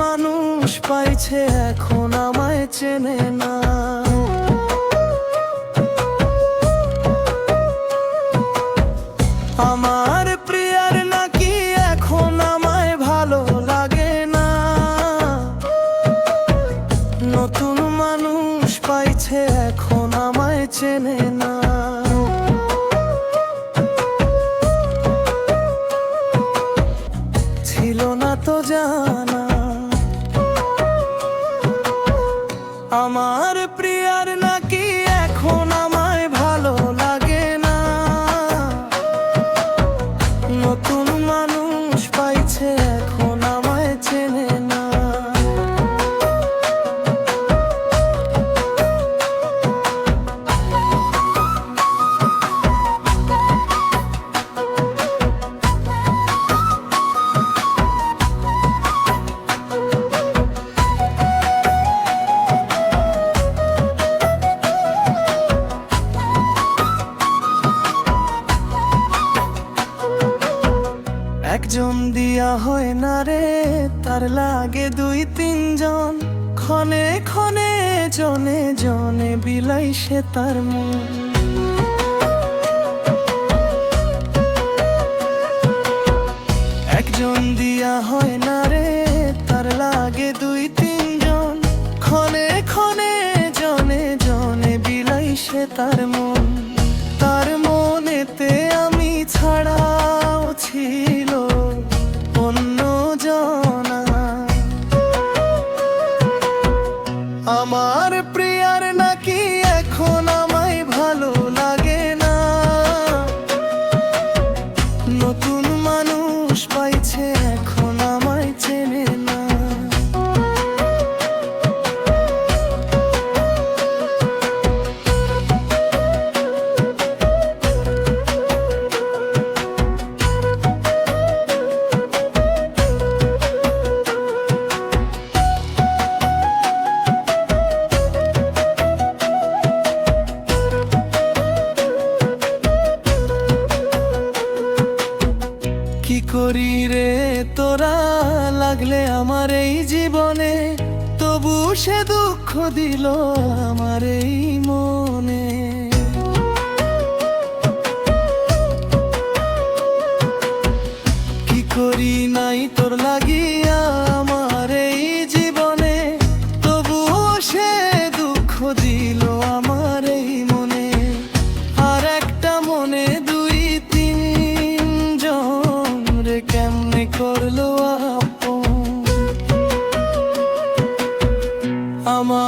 মানুষ পাইছে এখন আমায় চেনে না। আমার প্রিয়ার নাকি এখন আমায় ভালো লাগে না। নতুন মানুষ পাইছে এখন আমায় চেনে না। ছিল না তো জানা আমার প্রিয়ার নাকি এখন আমায় ভালো লাগে না। নতুন মানুষ পাইছে এখন আমায় চেনে না। একজন দিয়া হয় না রে, তার লাগে দুই তিনজন। ক্ষণে ক্ষণে জনে জনে বিলাই সে তার মন। একজন দিয়া হয় না রে, তার লাগে দুই তিনজন। ক্ষণে ক্ষণে জনে জনে বিলাই সে তার মন। তার মনেতে আমি ছাড়াও ছিল অন্য জনা। আমার প্রিয়ার নাকি এখন আমায় ভালো লাগে না। নতুন মানুষ পাইছে এখন আমায় চেনে না। কি করি রে তোরা লাগলে আমার এই জীবনে, তবু সে দুঃখ দিল আমার এই মনে। কি করি নাই তোর লাগিয়া আমার এই জীবনে, তবুও সে দুঃখ দিল আমার এই মনে। আর একটা মনে দুই তিনজন রে কেমনে করলো আপন। আমার